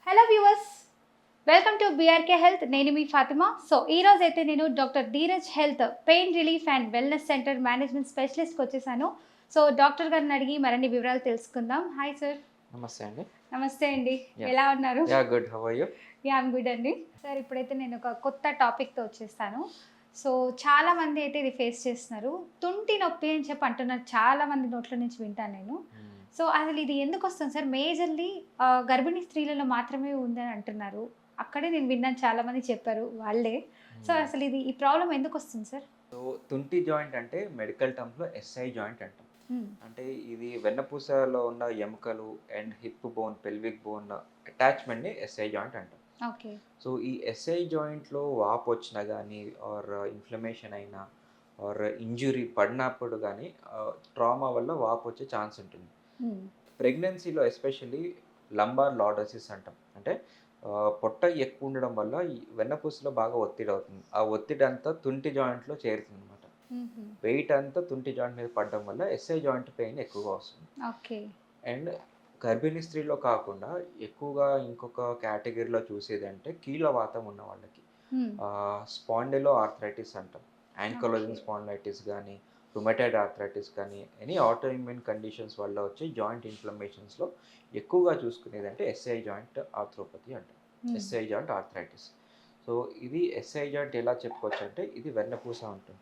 Hello viewers, welcome to BRK health. నేను మీ Fatima. So ఈ రోజు అయితే నేను doctor Dheeraj health pain relief and wellness centre management స్పెషలిస్ట్కి వచ్చేసాను. సో డాక్టర్ గారిని అడిగి మరిన్ని వివరాలు తెలుసుకుందాం. Hi sir. నమస్తే అండి. నమస్తే అండి. యాహ్! ఎలా ఉన్నారు? Good. How are you? I'm good అండి. సార్ ఇప్పుడైతే నేను ఒక కొత్త టాపిక్తో వచ్చేస్తాను. సో చాలా మంది అయితే ఇది ఫేస్ చేస్తున్నారు. తుంటి నొప్పి అని చెప్పి అంటున్నారు. చాలా మంది నోట్ల నుంచి వింటాను నేను. సో అసలు ఇది ఎందుకు వస్తుంది సార్? మేజర్లీ గర్భిణీ స్త్రీలలో మాత్రమే ఉందని అంటున్నారు. అక్కడే నేను విన్నాను, చాలా మంది చెప్పారు వాళ్ళే. సో అసలు ఈ ప్రాబ్లం ఎందుకు వస్తుంది సార్? సో తుంటి జాయింట్ అంటే మెడికల్ టర్మ్స్‌లో ఎస్ఐ జాయింట్ అంటాం. అంటే ఇది వెన్నపూసలో ఉన్న ఎముకలు and hip bone, pelvic bone అటాచ్‌మెంట్‌ని ఎస్ఐ జాయింట్ అంటాం. ఓకే. సో ఈ ఎస్ఐ జాయింట్‌లో వాపొచ్చినా గానీ ఆర్ ఇన్‌ఫ్లమేషన్ అయినా ఆర్ ఇంజ్యూరీ పడినప్పుడు గానీ ట్రామా వల్ల వాపొచ్చే ఛాన్స్ ఉంటుంది. ప్రెగ్నెన్సీలో ఎస్పెషల్లీ లంబార్ లార్డోసిస్ అంటాం. అంటే పొట్ట ఎక్కువ ఉండడం వల్ల ఈ వెన్నపూసలో బాగా ఒత్తిడి అవుతుంది. ఆ ఒత్తిడి అంతా తుంటి జాయింట్‌లో చేరుతుందనమాట. వెయిట్ అంతా తుంటి జాయింట్ మీద పడడం వల్ల ఎస్ఐ జాయింట్ పెయిన్ ఎక్కువగా వస్తుంది. ఓకే. అండ్ గర్భిణీ స్త్రీలో కాకుండా ఎక్కువగా ఇంకొక కేటగిరీలో చూసేదంటే కీళ్ళవాతం ఉన్న వాళ్ళకి స్పాండిలో ఆర్థరైటిస్ అంటాం. యాంకలోజింగ్ స్పాండిలైటిస్ కానీ, రుమటైడ్ ఆర్థరైటిస్ కానీ, ఎనీ ఆటోఇమ్యూన్ కండిషన్స్ వల్ల వచ్చే జాయింట్ ఇన్ఫ్లమేషన్స్లో ఎక్కువగా చూసుకునేదంటే ఎస్ఐ జాయింట్ ఆర్థ్రోపతి అంటాం. SI joint arthritis. సో ఇది ఎస్ఐ జాయింట్ ఎలా చెప్పుకోవచ్చు అంటే ఇది వెన్నపూస ఉంటుంది.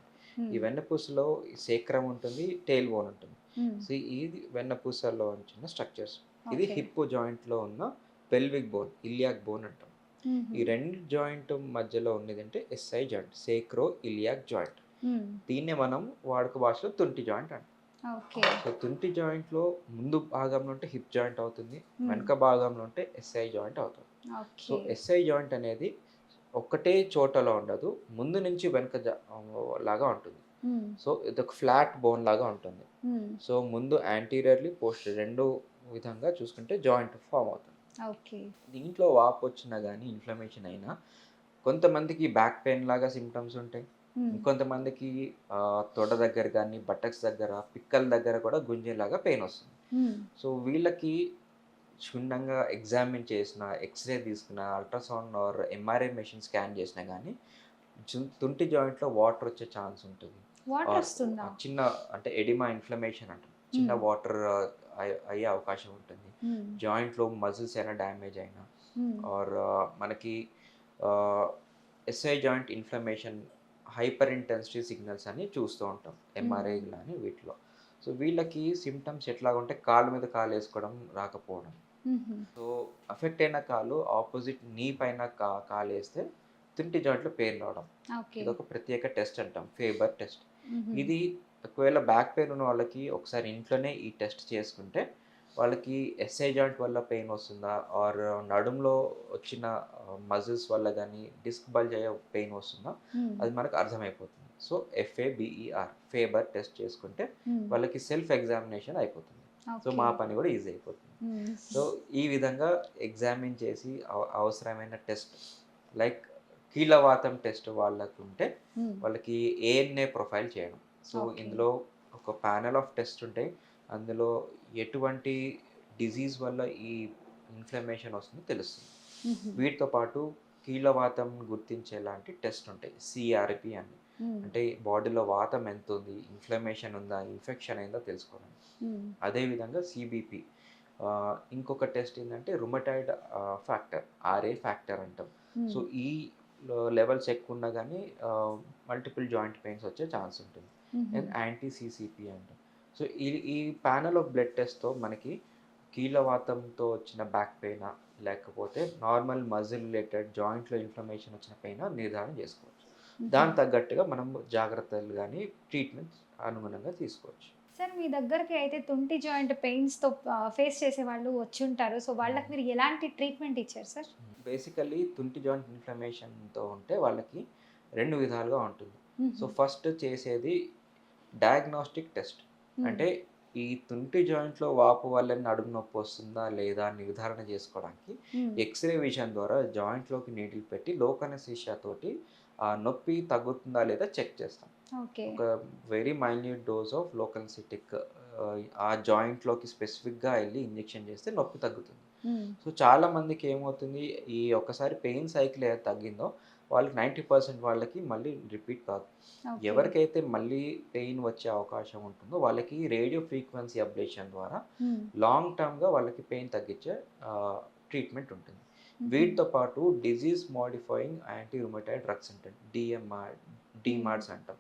ఈ వెన్నపూసలో సేక్రమ్ ఉంటుంది, టెయిల్ బోన్ ఉంటుంది. సో ఇది వెన్నపూసలో వచ్చిన స్ట్రక్చర్స్. ఇది హిప్ జాయింట్లో ఉన్న పెల్విక్ బోన్, ఇలియాక్ బోన్ అంటాం. ఈ రెండు జాయింట్ మధ్యలో ఉన్నదంటే ఎస్ఐ జాయింట్, సేక్రో ఇలియాక్ జాయింట్. దీన్నే మనం వాడుక భాషలో తుంటి జాయింట్ అంటాం. సో తుంటి జాయింట్లో ముందు భాగంలో ఉంటే హిప్ జాయింట్ అవుతుంది, వెనక భాగంలో ఉంటే ఎస్ఐ జాయింట్ అవుతుంది. సో ఎస్ఐ జాయింట్ అనేది ఒక్కటే చోటలో ఉండదు, ముందు నుంచి వెనక లాగా ఉంటుంది. సో ఇది ఒక ఫ్లాట్ బోన్ లాగా ఉంటుంది. సో ముందు యాంటీరియర్లీ పోస్టర్ రెండు విధంగా చూసుకుంటే జాయింట్ ఫామ్ అవుతుంది. దీంట్లో వాపు వచ్చినా కానీ ఇన్ఫ్లమేషన్ అయినా కొంతమందికి బ్యాక్ పెయిన్ లాగా సిమ్టమ్స్ ఉంటాయి. ఇంకొంతమందికి తొడ దగ్గర కానీ, బటక్స్ దగ్గర, పిక్కల దగ్గర కూడా గుంజేలాగా పెయిన్ వస్తుంది. సో వీళ్ళకి క్షుణ్ణంగా ఎగ్జామిన్ చేసిన, ఎక్స్రే తీసుకున్న, ultrasound or MRI machine scan చేసినా కానీ తుంటి జాయింట్లో వాటర్ వచ్చే ఛాన్స్ ఉంటుంది. చిన్న అంటే ఎడిమా ఇన్ఫ్లమేషన్ అంటాం. చిన్న వాటర్ అయ్యే అవకాశం ఉంటుంది. జాయింట్లో మజిల్స్ అయినా డ్యామేజ్ అయినా ఆర్ మనకి SI joint inflammation hyper intensity signals అని చూస్తూ ఉంటాం ఎంఆర్ఐ కానీ వీటిలో. సో వీళ్ళకి సిమ్టమ్స్ ఎట్లా ఉంటే కాళ్ళ మీద కాలు వేసుకోవడం రాకపోవడం. సో అఫెక్ట్ అయిన కాలు ఆపోజిట్ నీ పైన కాలు వేస్తే తుంటి జాయింట్లో పెయిన్ రావడం. ఇది ఒక ప్రత్యేక టెస్ట్ అంటాం, ఫేబర్ టెస్ట్. ఇది ఒకవేళ బ్యాక్ పెయిన్ ఉన్న వాళ్ళకి ఒకసారి ఇంట్లోనే ఈ టెస్ట్ చేసుకుంటే వాళ్ళకి ఎస్ఐ జాయింట్ వల్ల పెయిన్ వస్తుందా ఆర్ నడుములో వచ్చిన మజిల్స్ వల్ల కానీ డిస్క్ బల్జ్ అయ్యే పెయిన్ వస్తుందా అది మనకు అర్థమైపోతుంది. సో FABER ఫేబర్ టెస్ట్ చేసుకుంటే వాళ్ళకి సెల్ఫ్ ఎగ్జామినేషన్ అయిపోతుంది. సో మా పని కూడా ఈజీ అయిపోతుంది. సో ఈ విధంగా ఎగ్జామిన్ చేసి అవసరమైన టెస్ట్ లైక్ కీళ్ళవాతం టెస్ట్ వాళ్ళకు ఉంటే వాళ్ళకి ANA ప్రొఫైల్ చేయడం. సో ఇందులో ఒక ప్యానెల్ ఆఫ్ టెస్ట్ ఉంటాయి. అందులో ఎటువంటి డిజీజ్ వల్ల ఈ ఇన్ఫ్లమేషన్ వస్తుందో తెలుస్తుంది. వీటితో పాటు కీళ్ళవాతం గుర్తించేలాంటి టెస్ట్ ఉంటాయి, CRP అని. అంటే బాడీలో వాతం ఎంత ఉంది, ఇన్ఫ్లమేషన్ ఉందా, ఇన్ఫెక్షన్ అయిందా తెలుసుకోవడానికి. అదేవిధంగా CBP. ఇంకొక టెస్ట్ ఏంటంటే రుమటైడ్ ఫ్యాక్టర్, RA ఫ్యాక్టర్ అంటాం. సో ఈ లెవెల్స్ ఎక్కువ ఉన్నా కానీ మల్టిపుల్ జాయింట్ పెయిన్స్ వచ్చే ఛాన్స్ ఉంటుంది. అండ్ యాంటీ-CCP అంటాం. సో ఈ ప్యానల్ ఆఫ్ బ్లడ్ టెస్ట్తో మనకి కీళ్ళవాతంతో వచ్చిన బ్యాక్ పెయినా లేకపోతే నార్మల్ మజిల్ రిలేటెడ్ జాయింట్లో ఇన్ఫ్లమేషన్ వచ్చిన పెయినా నిర్ధారణ చేసుకోవచ్చు. దానికి తగ్గట్టుగా మనం జాగ్రత్తలు కానీ ట్రీట్మెంట్ అనుగుణంగా తీసుకోవచ్చు. సార్ మీ దగ్గరికి అయితే తుంటి జాయింట్ పెయిన్స్తో ఫేస్ చేసే వాళ్ళు వచ్చి ఉంటారు. సో వాళ్ళకి మీరు ఎలాంటి ట్రీట్మెంట్ ఇచ్చారు సార్? బేసికల్లీ తుంటి జాయింట్ ఇన్ఫ్లమేషన్తో ఉంటే వాళ్ళకి రెండు విధాలుగా ఉంటుంది. సో ఫస్ట్ చేసేది డయాగ్నోస్టిక్ టెస్ట్. అంటే ఈ తుంటి జాయింట్లో వాపు వల్ల నడుము నొప్పి వస్తుందా లేదా నిర్ధారణ చేసుకోవడానికి ఎక్స్రే విజన్ ద్వారా జాయింట్లోకి నీడిల్ పెట్టి లోకనెస్థీషియా తోటి ఆ నొప్పి తగ్గుతుందా లేదా చెక్ చేస్తాం. ఒక వెరీ మైన్యూట్ డోస్ ఆఫ్ లోకనెస్థెటిక్ ఆ జాయింట్లోకి స్పెసిఫిక్గా వెళ్ళి ఇంజెక్షన్ చేస్తే నొప్పి తగ్గుతుంది. సో చాలా మందికి ఏమవుతుంది, ఈ ఒక్కసారి పెయిన్ సైకిల్ ఏదైతే తగ్గిందో వాళ్ళకి 90% వాళ్ళకి మళ్ళీ రిపీట్ కాదు. ఓకే. ఎవరికైతే మళ్ళీ పెయిన్ వచ్చే అవకాశం ఉంటుందో వాళ్ళకి రేడియో ఫ్రీక్వెన్సీ అబ్లేషన్ ద్వారా లాంగ్ టర్మ్‌గా వాళ్ళకి పెయిన్ తగ్గించే ట్రీట్మెంట్ ఉంటుంది. వీటితో పాటు disease modifying anti rheumatoid drugs అంటారు. డీమార్డ్స్ అంటాం.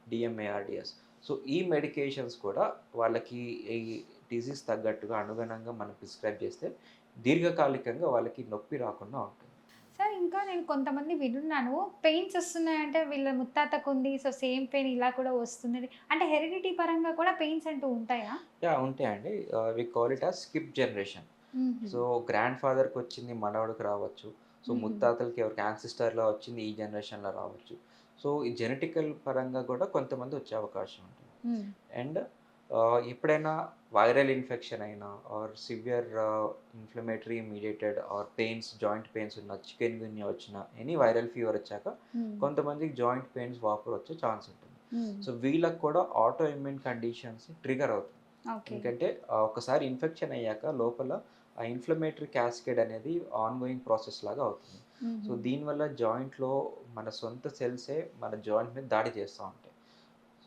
డిఎంఏఆర్‌డిఎస్. సో ఈ మెడికేషన్స్ కూడా వాళ్ళకి ఈ డిసీజ్ తగ్గట్టుగా అనుగుణంగా మనం ప్రిస్క్రైబ్ చేస్తే దీర్ఘకాలికంగా వాళ్ళకి నొప్పి రాకుండా ఉంటుంది. సార్ ఇంకా నేను కొంతమంది వినున్నాను. పెయిన్స్ వస్తున్నాయంటే వీళ్ళ ముత్తాతకు ఉంది. సో సేమ్ పెయిన్ ఇలా కూడా వస్తుందని. అంటే హెరిడిటీ పరంగా కూడా పెయిన్స్ అంటూ ఉంటాయా? యాహ్! ఉంటాయండి. We call it as skip generation. హుహు. సో గ్రాండ్ ఫాదర్‌కి వచ్చింది మనవడికి రావచ్చు. సో హుహు. ముత్తాతలకి ఎవరికి యాన్సిస్టర్‌లో వచ్చింది ఈ జనరేషన్‌లో రావచ్చు. సో ఈ జెనెటికల్ పరంగా కూడా కొంతమంది వచ్చే అవకాశం ఉంటుంది. హ్మ్. అండ్ ఎప్పుడైనా వైరల్ ఇన్ఫెక్షన్ అయినా or severe inflammatory mediated or pains, joint pains ఉన్న చికెన్ గున్యా వచ్చిన ఎనీ వైరల్ ఫీవర్ వచ్చాక హ్మ్. కొంతమందికి జాయింట్ పెయిన్స్, వాపులు వచ్చే ఛాన్స్ ఉంటుంది. హ్మ్. సో వీళ్ళకి కూడా ఆటో ఇమ్యూన్ కండిషన్స్ ట్రిగర్ అవుతుంది. ఓకే. ఎందుకంటే ఒకసారి ఇన్ఫెక్షన్ అయ్యాక లోపల ఆ ఇన్‌ఫ్లమేటరీ క్యాస్కేడ్ అనేది ఆన్‌గోయింగ్ ప్రాసెస్ లాగా అవుతుంది. సో హుహు. దీనివల్ల జాయింట్‌లో మన సొంత సెల్సే మన జాయింట్ మీద దాడి చేస్తా ఉంటాయి.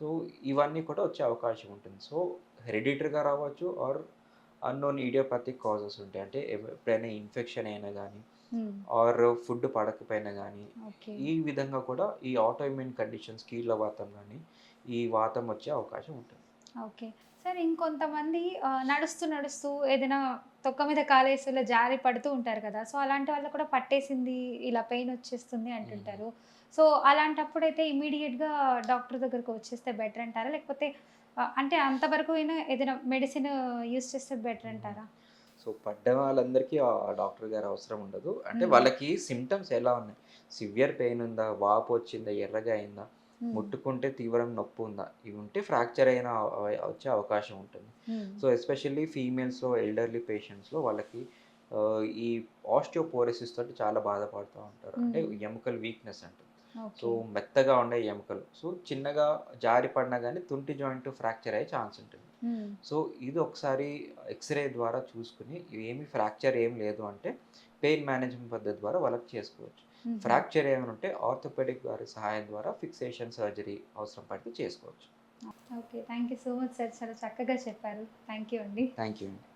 సో ఇవన్నీ కూడా వచ్చే అవకాశం ఉంటుంది. సో హెరిడిటరీగా రావచ్చు ఆర్ అన్నోన్ ఇడియోపాథిక్ కాజెస్ ఉంటాయి. అంటే ఎప్పుడైనా ఇన్ఫెక్షన్ అయినా గానీ హ్మ్. ఆర్ ఫుడ్ పడకపోయినా గానీ, ఓకే. ఈ విధంగా కూడా ఈ ఆటో ఇమ్యూన్ కండిషన్స్ కీళ్ళ వాతం గానీ, ఈ వాతం వచ్చే అవకాశం ఉంటుంది. ఓకే. సార్ ఇంకొంతమంది నడుస్తూ, నడుస్తూ ఏదైనా తొక్క మీద కాలేసి ఇలా జారి పడుతూ ఉంటారు కదా! సో, అలాంటి వాళ్ళకి కూడా పట్టేసింది, ఇలా పెయిన్ వచ్చేస్తుంది హ్మ్. అంటుంటారు. సో, అలాంటప్పుడైతే ఇమ్మీడియేట్‌గా డాక్టర్ దగ్గరికి వచ్చేస్తే బెటర్ అంటారా? లేకపోతే అంటే అంతవరకు అయినా ఏదైనా మెడిసిన్ యూజ్ చేస్తే బెటర్ హ్మ్. అంటారా? సో, పడ్డ వాళ్ళందరికీ డాక్టర్ గారి అవసరం ఉండదు. అంటే హ్మ్. వాళ్ళకి సింప్టమ్స్ ఎలా ఉన్నాయి? సివియర్ పెయిన్ ఉందా? వాపు వచ్చిందా? ఎర్రగా అయిందా? హ్మ్. ముట్టుకుంటే తీవ్రంగా నొప్పి ఉందా? ఇవి ఉంటే ఫ్రాక్చర్ అయిన వచ్చే అవకాశం ఉంటుంది. హ్మ్. సో, ఎస్పెషల్లీ ఫీమేల్స్‌లో, ఎల్డర్లీ పేషెంట్స్‌లో వాళ్ళకి ఈ ఆస్టియోపోరోసిస్ తోటి చాలా బాధపడుతూ ఉంటారు. అంటే హ్మ్. ఎముకల వీక్‌నెస్ అంటారు. So, okay. మెత్తగా ఉండే ఎముకలు. సో, చిన్నగా జారి పడినా గానీ తుంటి జాయింట్ ఫ్రాక్చర్ అయ్యే ఛాన్స్ ఉంటుంది. హ్మ్. సో, ఇది ఒకసారి ఎక్స్‌రే ద్వారా చూసుకొని ఏమి ఫ్రాక్చర్ ఏం లేదు అంటే పెయిన్ మేనేజ్‌మెంట్ పద్ధతి ద్వారా వాళ్ళకి చేసుకోవచ్చు. హుహు. ఫ్రాక్చర్ ఏమైనా ఉంటే ఆర్థోపెడిక్ వారి సహాయం ద్వారా ఫిక్సేషన్ సర్జరీ అవసరం పడితే చేసుకోవచ్చు. Okay. Thank you so much sir. చాలా చక్కగా చెప్పారు. థాంక్ యూ అండి. Thank you.